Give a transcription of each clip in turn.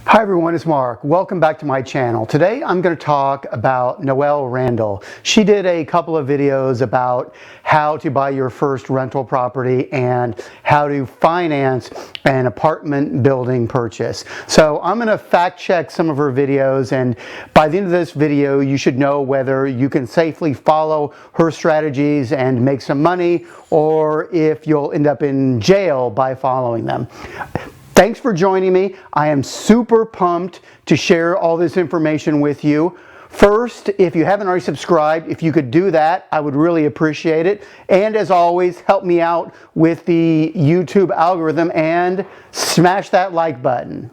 Hi everyone, it's Mark. Welcome back to my channel. Today I'm going to talk about Noelle Randall. She did a couple of videos about how to buy your first rental property and how to finance an apartment building purchase. So I'm going to fact check some of her videos, and by the end of this video you should know whether you can safely follow her strategies and make some money, or if you'll end up in jail by following them. Thanks for joining me. I am super pumped to share all this information with you. First, if you haven't already subscribed, if you could do that, I would really appreciate it. And as always, help me out with the YouTube algorithm and smash that like button.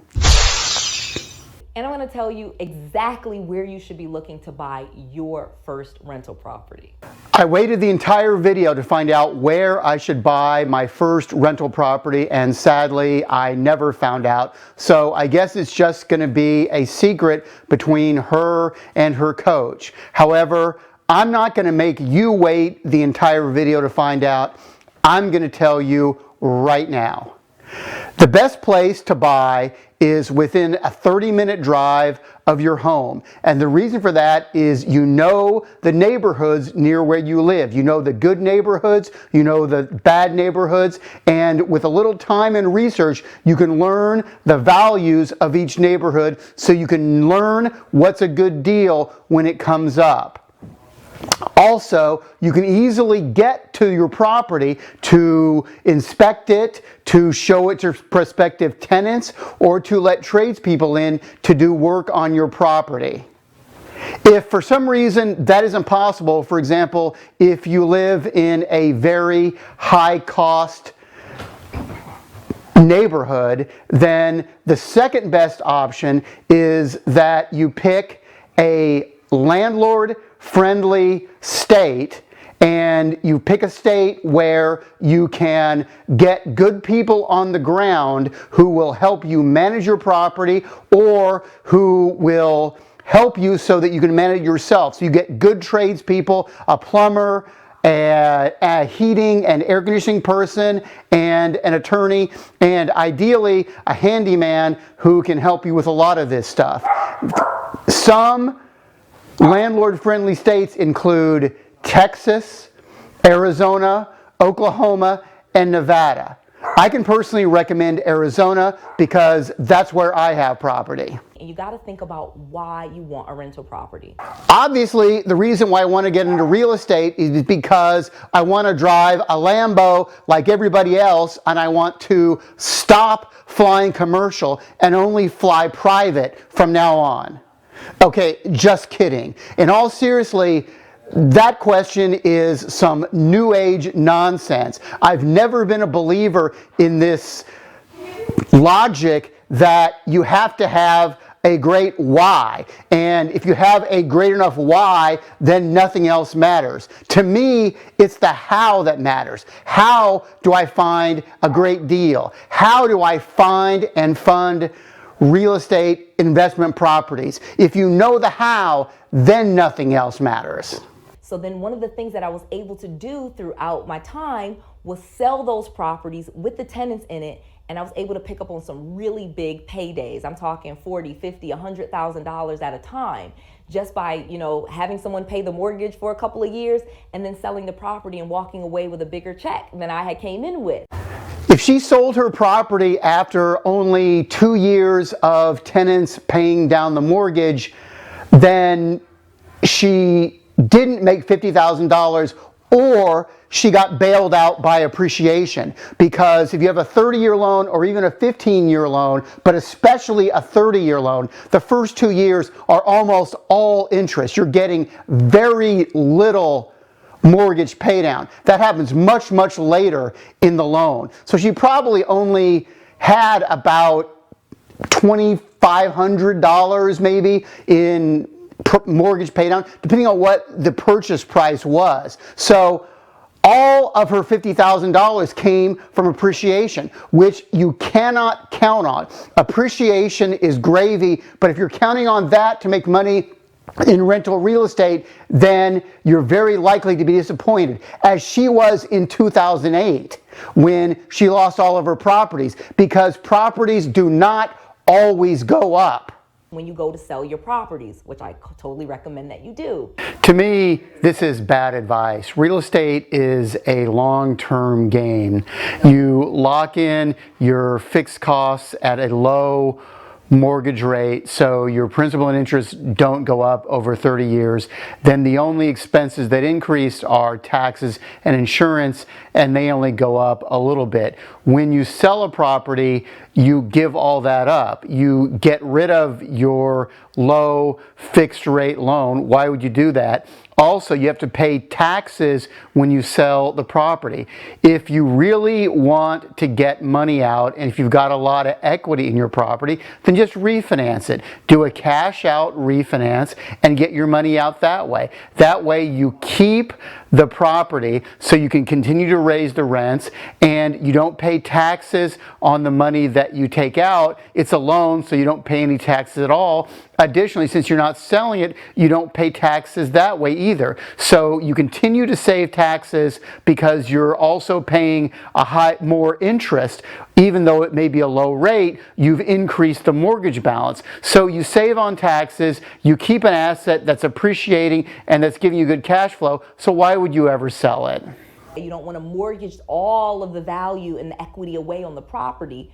And I'm going to tell you exactly where you should be looking to buy your first rental property. I waited the entire video to find out where I should buy my first rental property, and sadly I never found out. So I guess it's just going to be a secret between her and her coach. However, I'm not going to make you wait the entire video to find out. I'm going to tell you right now. The best place to buy is within a 30-minute drive of your home. And the reason for that is you know the neighborhoods near where you live. You know the good neighborhoods, you know the bad neighborhoods, and with a little time and research, you can learn the values of each neighborhood so you can learn what's a good deal when it comes up. Also, you can easily get to your property to inspect it, to show it to prospective tenants, or to let tradespeople in to do work on your property. If for some reason that isn't possible, for example, if you live in a very high cost neighborhood, then the second best option is that you pick a landlord-friendly state, and you pick a state where you can get good people on the ground who will help you manage your property, or who will help you so that you can manage it yourself. So you get good tradespeople, a plumber, a heating and air conditioning person, and an attorney, and ideally a handyman who can help you with a lot of this stuff. Some landlord-friendly states include Texas, Arizona, Oklahoma, and Nevada. I can personally recommend Arizona because that's where I have property. And you got to think about why you want a rental property. Obviously, the reason why I want to get into real estate is because I want to drive a Lambo like everybody else, and I want to stop flying commercial and only fly private from now on. Okay, just kidding. In all seriously, that question is some new age nonsense. I've never been a believer in this logic that you have to have a great why. And if you have a great enough why, then nothing else matters. To me, it's the how that matters. How do I find a great deal? How do I find and fund real estate investment properties? If you know the how, then nothing else matters. So then one of the things that I was able to do throughout my time was sell those properties with the tenants in it, and I was able to pick up on some really big paydays. I'm talking $40,000, $50,000, $100,000 at a time, just by, having someone pay the mortgage for a couple of years and then selling the property and walking away with a bigger check than I had came in with. If she sold her property after only 2 years of tenants paying down the mortgage, then she didn't make $50,000, or she got bailed out by appreciation. Because if you have a 30-year loan or even a 15-year loan, but especially a 30-year loan, the first 2 years are almost all interest. You're getting very little mortgage paydown. That happens much, much later in the loan. So she probably only had about $2,500 maybe in mortgage paydown, depending on what the purchase price was. So all of her $50,000 came from appreciation, which you cannot count on. Appreciation is gravy, but if you're counting on that to make money in rental real estate, then you're very likely to be disappointed, as she was in 2008 when she lost all of her properties, because properties do not always go up. When you go to sell your properties, which I totally recommend that you do. To me, this is bad advice. Real estate is a long-term game. You lock in your fixed costs at a low mortgage rate, so your principal and interest don't go up over 30 years. Then the only expenses that increase are taxes and insurance, and they only go up a little bit. When you sell a property, you give all that up. You get rid of your low fixed rate loan. Why would you do that? Also, you have to pay taxes when you sell the property. If you really want to get money out, and if you've got a lot of equity in your property, then just refinance it. Do a cash out refinance and get your money out that way. That way you keep the property so you can continue to raise the rents, and you don't pay taxes on the money that you take out. It's a loan, so you don't pay any taxes at all. Additionally, since you're not selling it, you don't pay taxes that way either. So you continue to save taxes because you're also paying more interest. Even though it may be a low rate, you've increased the mortgage balance. So you save on taxes, you keep an asset that's appreciating and that's giving you good cash flow. So why would you ever sell it? You don't want to mortgage all of the value and the equity away on the property.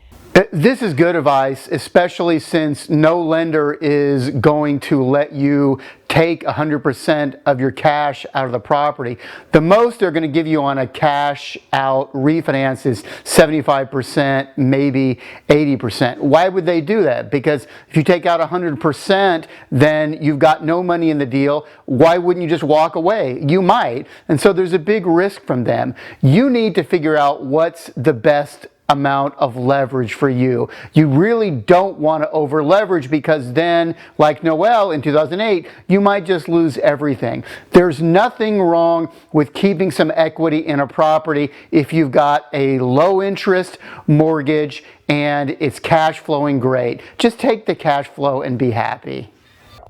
This is good advice, especially since no lender is going to let you take 100% of your cash out of the property. The most they're going to give you on a cash out refinance is 75%, maybe 80%. Why would they do that? Because if you take out 100%, then you've got no money in the deal. Why wouldn't you just walk away? You might. And so there's a big risk from them. You need to figure out what's the best amount of leverage for you. You really don't want to over leverage, because then, like Noelle in 2008, you might just lose everything. There's nothing wrong with keeping some equity in a property if you've got a low interest mortgage and it's cash flowing great. Just take the cash flow and be happy.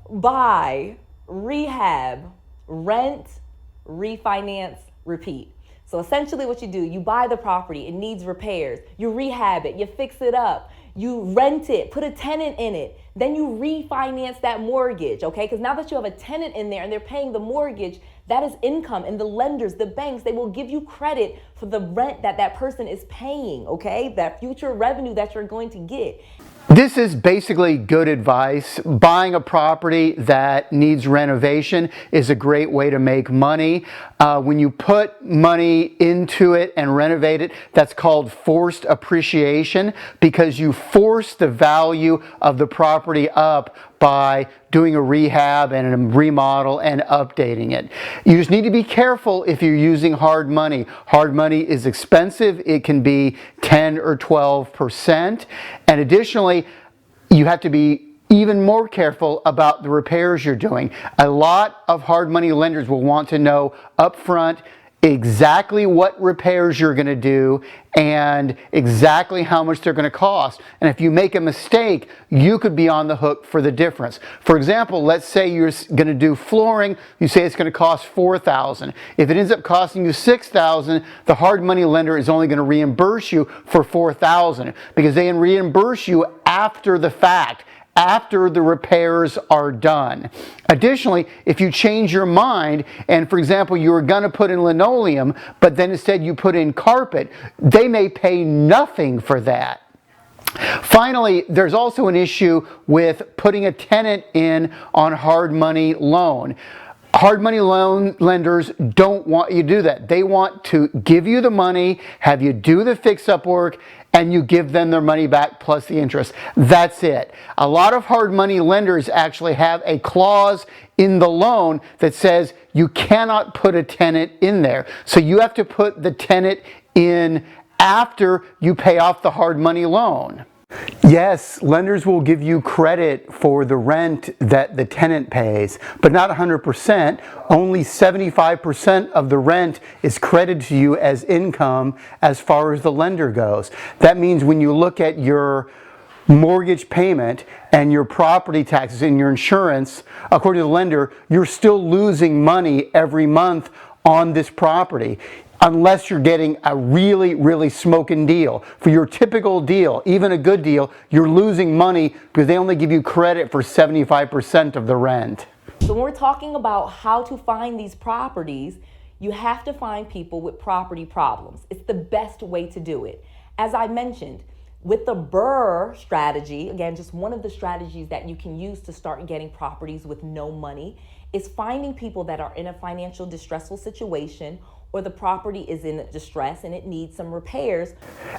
Buy, rehab, rent, refinance, repeat. So essentially what you do, you buy the property, it needs repairs, you rehab it, you fix it up, you rent it, put a tenant in it, then you refinance that mortgage, okay? Because now that you have a tenant in there and they're paying the mortgage, that is income, and the lenders, the banks, they will give you credit for the rent that that person is paying, okay? That future revenue that you're going to get. This is basically good advice. Buying a property that needs renovation is a great way to make money. When you put money into it and renovate it, that's called forced appreciation, because you force the value of the property up by doing a rehab and a remodel and updating it. You just need to be careful if you're using hard money. Hard money is expensive. It can be 10 or 12%. And additionally, you have to be even more careful about the repairs you're doing. A lot of hard money lenders will want to know upfront exactly what repairs you're going to do and exactly how much they're going to cost. And if you make a mistake, you could be on the hook for the difference. For example, let's say you're going to do flooring. You say it's going to cost $4,000. If it ends up costing you $6,000, the hard money lender is only going to reimburse you for $4,000, because they can reimburse you after the fact, after the repairs are done. Additionally, if you change your mind and, for example, you were going to put in linoleum, but then instead you put in carpet, they may pay nothing for that. Finally, there's also an issue with putting a tenant in on hard money loan. Hard money loan lenders don't want you to do that. They want to give you the money, have you do the fix-up work, and you give them their money back plus the interest. That's it. A lot of hard money lenders actually have a clause in the loan that says you cannot put a tenant in there. So you have to put the tenant in after you pay off the hard money loan. Yes, lenders will give you credit for the rent that the tenant pays, but not 100%. Only 75% of the rent is credited to you as income as far as the lender goes. That means when you look at your mortgage payment and your property taxes and your insurance, according to the lender, you're still losing money every month on this property. unless you're getting a really, really smoking deal. For your typical deal, even a good deal, you're losing money because they only give you credit for 75% of the rent. So when we're talking about how to find these properties, you have to find people with property problems. It's the best way to do it. As I mentioned, with the BRRRR strategy, again, just one of the strategies that you can use to start getting properties with no money is finding people that are in a financial distressful situation, or the property is in distress and it needs some repairs.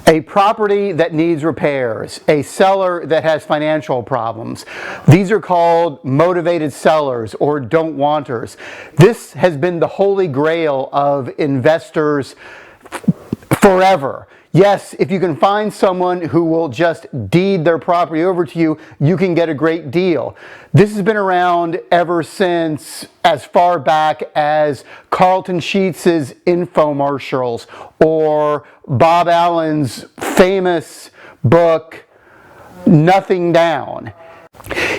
A property that needs repairs, a seller that has financial problems. These are called motivated sellers or don't wanters. This has been the holy grail of investors forever. Yes, if you can find someone who will just deed their property over to you, you can get a great deal. This has been around ever since as far back as Carlton Sheets' infomercials or Bob Allen's famous book, Nothing Down.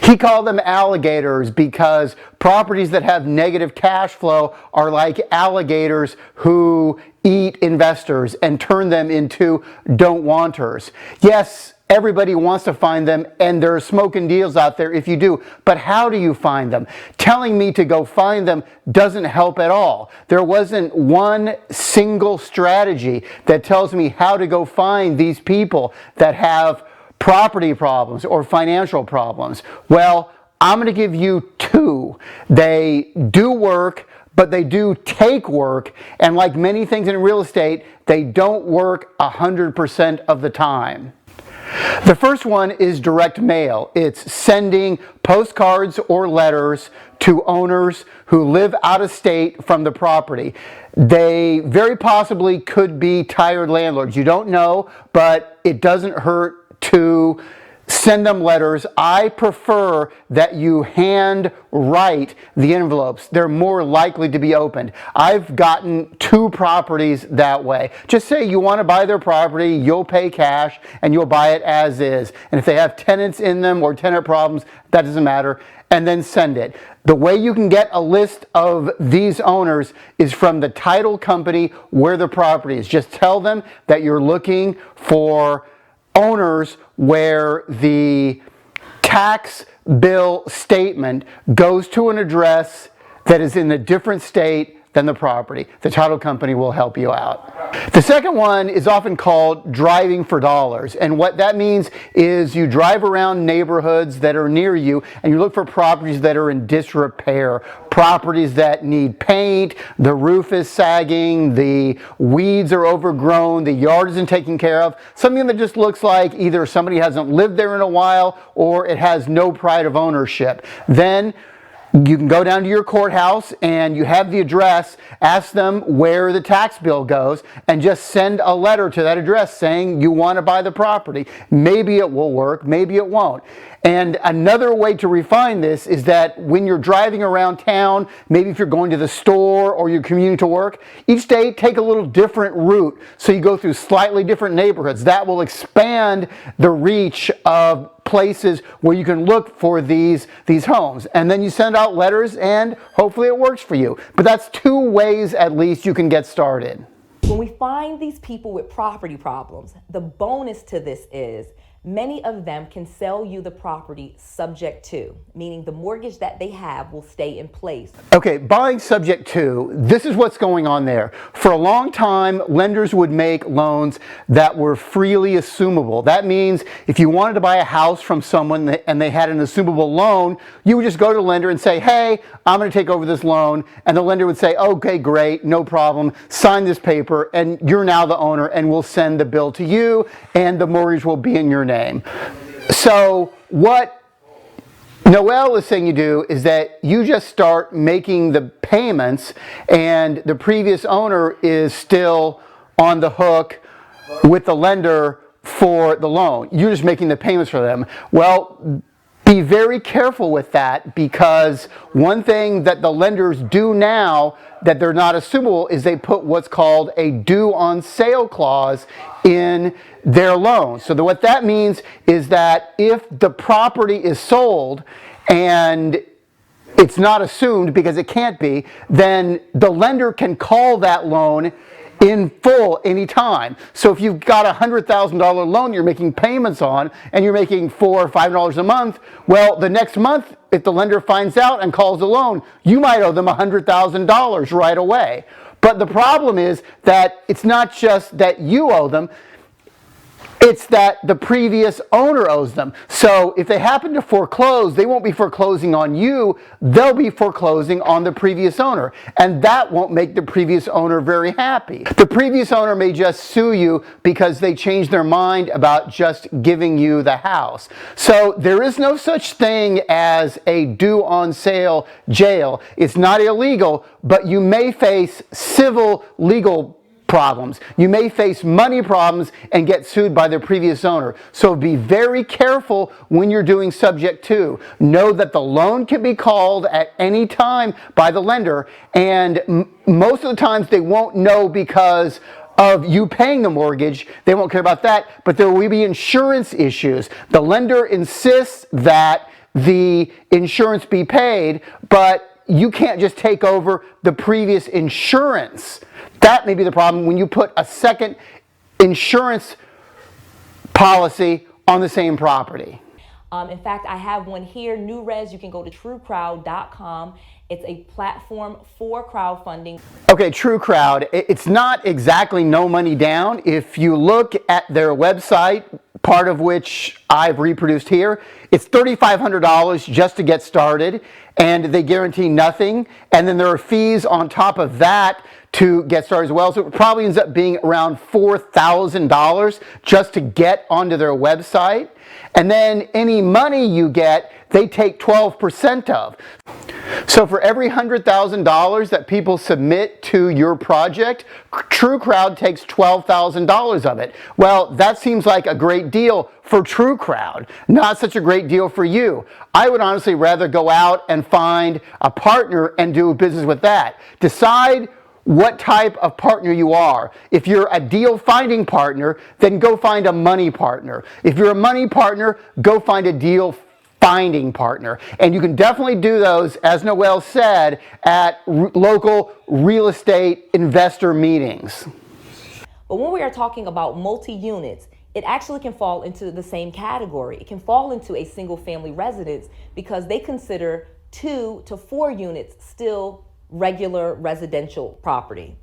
He called them alligators because properties that have negative cash flow are like alligators who eat investors and turn them into don't wanters. Yes, everybody wants to find them, and there are smoking deals out there if you do, but how do you find them? Telling me to go find them doesn't help at all. There wasn't one single strategy that tells me how to go find these people that have property problems or financial problems. Well, I'm going to give you two. They do work, but they do take work, and like many things in real estate, they don't work 100% of the time. The first one is direct mail. It's sending postcards or letters to owners who live out of state from the property. They very possibly could be tired landlords. You don't know, but it doesn't hurt to send them letters. I prefer that you hand write the envelopes. They're more likely to be opened. I've gotten 2 properties that way. Just say you want to buy their property, you'll pay cash, and you'll buy it as is. And if they have tenants in them or tenant problems, that doesn't matter, and then send it. The way you can get a list of these owners is from the title company where the property is. Just tell them that you're looking for owners where the tax bill statement goes to an address that is in a different state than the property. The title company will help you out. The second one is often called driving for dollars. And what that means is you drive around neighborhoods that are near you and you look for properties that are in disrepair, properties that need paint, the roof is sagging, the weeds are overgrown, the yard isn't taken care of, something that just looks like either somebody hasn't lived there in a while or it has no pride of ownership. Then you can go down to your courthouse and you have the address, ask them where the tax bill goes, and just send a letter to that address saying you want to buy the property. Maybe it will work, maybe it won't. And another way to refine this is that when you're driving around town, maybe if you're going to the store or you're commuting to work, each day take a little different route so you go through slightly different neighborhoods. That will expand the reach of places where you can look for these homes. And then you send out letters and hopefully it works for you. But that's 2 ways at least you can get started. When we find these people with property problems, the bonus to this is many of them can sell you the property subject to, meaning the mortgage that they have will stay in place. Okay, buying subject to, this is what's going on there. For a long time, lenders would make loans that were freely assumable. That means if you wanted to buy a house from someone and they had an assumable loan, you would just go to the lender and say, hey, I'm going to take over this loan. And the lender would say, okay, great, no problem, sign this paper, and you're now the owner, and we'll send the bill to you, and the mortgage will be in your name. So what Noelle is saying you do is that you just start making the payments and the previous owner is still on the hook with the lender for the loan. You're just making the payments for them. Well, be very careful with that, because one thing that the lenders do now that they're not assumable is they put what's called a due on sale clause in their loan. So what that means is that if the property is sold and it's not assumed because it can't be, then the lender can call that loan in full anytime. So if you've got a $100,000 loan you're making payments on and you're making $4 or $5 a month, well, the next month, if the lender finds out and calls the loan, you might owe them $100,000 right away. But the problem is that it's not just that you owe them, it's that the previous owner owes them. So if they happen to foreclose, they won't be foreclosing on you, they'll be foreclosing on the previous owner. And that won't make the previous owner very happy. The previous owner may just sue you because they changed their mind about just giving you the house. So there is no such thing as a due on sale jail. It's not illegal, but you may face civil legal problems. You may face money problems and get sued by the previous owner. So be very careful when you're doing subject to. Know that the loan can be called at any time by the lender, and most of the times they won't know because of you paying the mortgage. They won't care about that, but there will be insurance issues. The lender insists that the insurance be paid, but you can't just take over the previous insurance. That may be the problem when you put a second insurance policy on the same property. In fact, I have one here, New Res. You can go to truecrowd.com. It's a platform for crowdfunding. Okay, TrueCrowd, it's not exactly no money down. If you look at their website, part of which I've reproduced here, it's $3,500 just to get started, and they guarantee nothing. And then there are fees on top of that to get started as well. So it probably ends up being around $4,000 just to get onto their website. And then any money you get, they take 12% of. So for every $100,000 that people submit to your project, TrueCrowd takes $12,000 of it. Well, that seems like a great deal for TrueCrowd, not such a great deal for you. I would honestly rather go out and find a partner and do business with that. Decide what type of partner you are. If you're a deal finding partner, then go find a money partner. If you're a money partner, go find a deal finding partner. And you can definitely do those, as Noelle said, at local real estate investor meetings. But when we are talking about multi-units, it actually can fall into the same category. It can fall into a single family residence because they consider 2 to 4 units still regular residential property.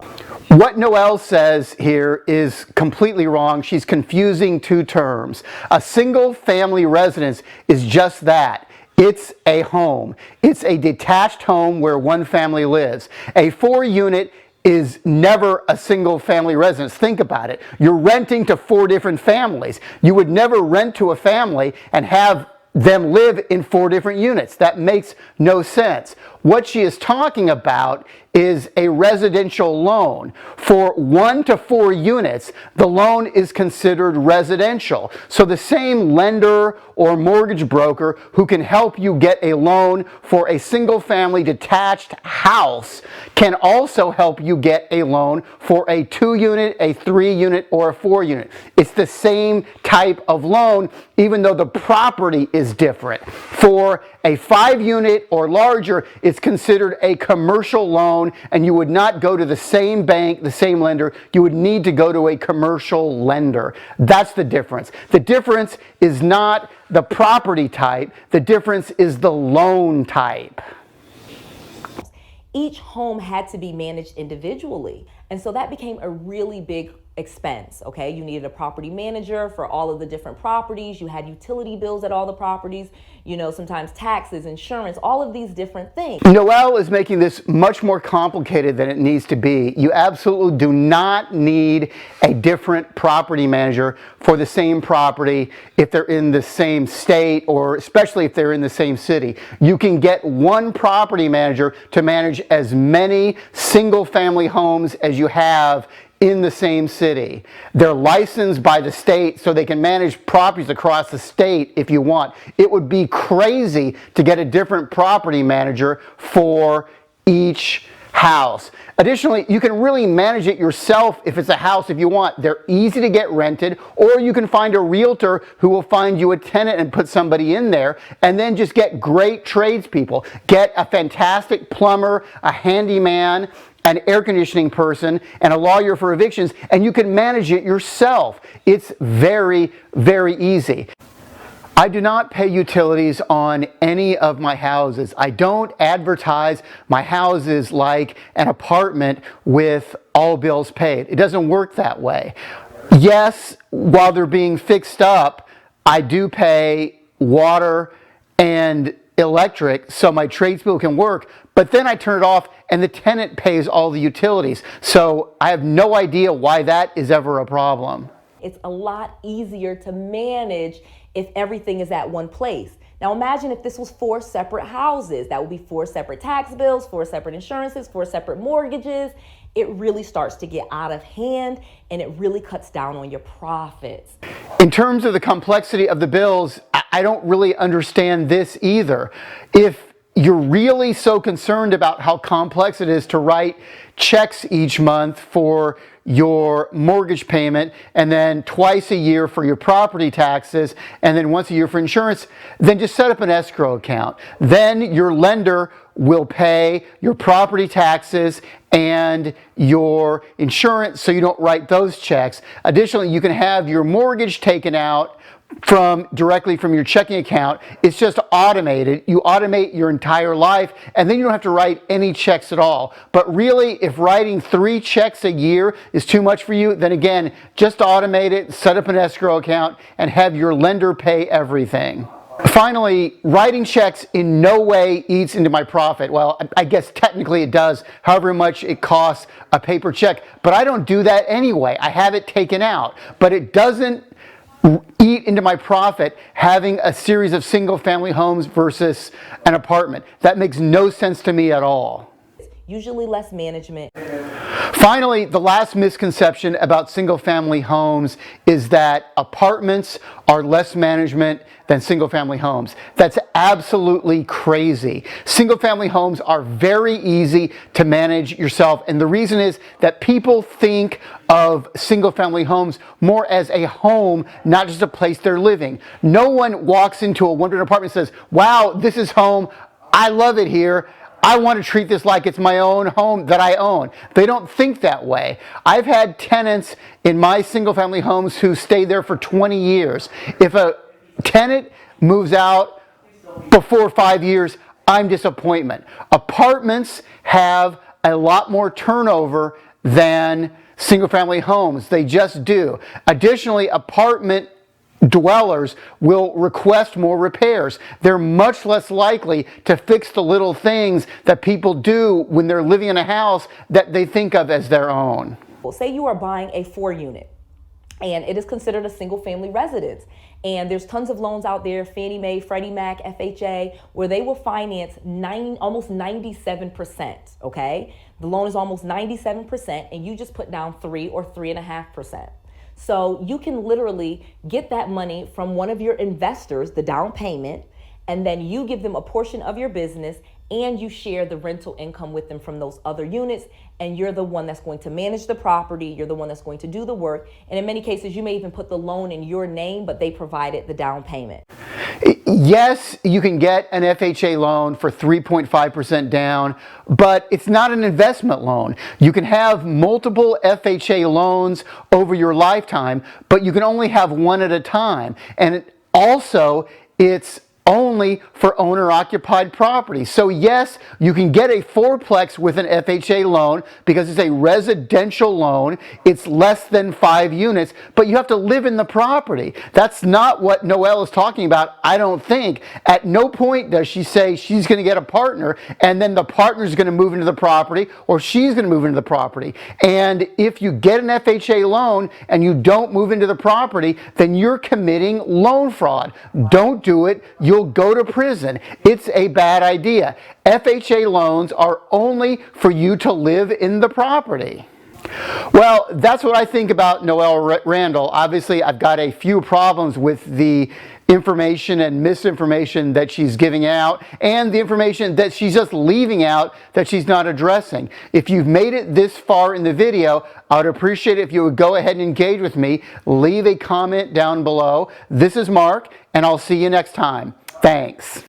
What Noelle says here is completely wrong. She's confusing two terms. A single family residence is just that. It's a home. It's a detached home where one family lives. A 4-unit is never a single family residence. Think about it. You're renting to 4 different families. You would never rent to a family and have them live in 4 different units. That makes no sense. What she is talking about is a residential loan. For 1 to 4 units, the loan is considered residential. So the same lender or mortgage broker who can help you get a loan for a single family detached house can also help you get a loan for a 2-unit, a 3-unit, or a 4-unit. It's the same type of loan, even though the property is different. For a 5-unit or larger, it's considered a commercial loan, and you would not go to the same bank, the same lender. You would need to go to a commercial lender. That's the difference. The difference is not the property type. The difference is the loan type. Each home had to be managed individually. And so that became a really big expense, okay? You needed a property manager for all of the different properties. You had utility bills at all the properties, you know, sometimes taxes, insurance, all of these different things. Noelle is making this much more complicated than it needs to be. You absolutely do not need a different property manager for the same property if they're in the same state, or especially if they're in the same city. You can get one property manager to manage as many single-family homes as you have in the same city. They're licensed by the state so they can manage properties across the state if you want. It would be crazy to get a different property manager for each house. Additionally, you can really manage it yourself if it's a house if you want. They're easy to get rented, or you can find a realtor who will find you a tenant and put somebody in there, and then just get great tradespeople. Get a fantastic plumber, a handyman, an air conditioning person, and a lawyer for evictions, and you can manage it yourself. It's very, very easy. I do not pay utilities on any of my houses. I don't advertise my houses like an apartment with all bills paid. It doesn't work that way. Yes, while they're being fixed up, I do pay water and electric so my tradespeople can work, but then I turn it off and the tenant pays all the utilities. So I have no idea why that is ever a problem. It's a lot easier to manage if everything is at one place. Now imagine if this was 4 separate houses. That would be 4 separate tax bills, 4 separate insurances, 4 separate mortgages. It really starts to get out of hand and it really cuts down on your profits. In terms of the complexity of the bills, I don't really understand this either. If you're really so concerned about how complex it is to write checks each month for your mortgage payment, and then twice a year for your property taxes, and then once a year for insurance, then just set up an escrow account. Then your lender will pay your property taxes and your insurance so you don't write those checks. Additionally, you can have your mortgage taken out directly from your checking account. It's just automated. You automate your entire life, and then you don't have to write any checks at all. But really, if writing 3 checks a year is too much for you, then again, just automate it, set up an escrow account, and have your lender pay everything. Finally, writing checks in no way eats into my profit. Well, I guess technically it does, however much it costs a paper check, but I don't do that anyway. I have it taken out, but it doesn't eat into my profit having a series of single-family homes versus an apartment. That makes no sense to me at all. Usually less management. Finally, the last misconception about single-family homes is that apartments are less management than single-family homes. That's absolutely crazy. Single-family homes are very easy to manage yourself, and the reason is that people think of single-family homes more as a home, not just a place they're living. No one walks into a one-bedroom apartment and says, "Wow, this is home. I love it here. I want to treat this like it's my own home that I own." They don't think that way. I've had tenants in my single-family homes who stayed there for 20 years. If a tenant moves out before 5 years, I'm disappointment. Apartments have a lot more turnover than single-family homes. They just do. Additionally, apartment dwellers will request more repairs. They're much less likely to fix the little things that people do when they're living in a house that they think of as their own. Well, say you are buying a 4-unit and it is considered a single family residence. And there's tons of loans out there, Fannie Mae, Freddie Mac, FHA, where they will finance almost 97%, okay? The loan is almost 97% and you just put down 3 or 3.5%. So you can literally get that money from one of your investors, the down payment, and then you give them a portion of your business and you share the rental income with them from those other units, and you're the one that's going to manage the property, you're the one that's going to do the work, and in many cases you may even put the loan in your name, but they provided the down payment. Yes, you can get an FHA loan for 3.5% down, but it's not an investment loan. You can have multiple FHA loans over your lifetime, but you can only have one at a time. And also, it's only for owner-occupied property. So yes, you can get a fourplex with an FHA loan because it's a residential loan. It's less than 5 units, but you have to live in the property. That's not what Noelle is talking about, I don't think. At no point does she say she's going to get a partner and then the partner is going to move into the property or she's going to move into the property. And if you get an FHA loan and you don't move into the property, then you're committing loan fraud. Don't do it. You'll go to prison. It's a bad idea. FHA loans are only for you to live in the property. Well, that's what I think about Noelle Randall. Obviously, I've got a few problems with the information and misinformation that she's giving out and the information that she's just leaving out that she's not addressing. If you've made it this far in the video, I would appreciate it if you would go ahead and engage with me. Leave a comment down below. This is Mark, and I'll see you next time. Thanks.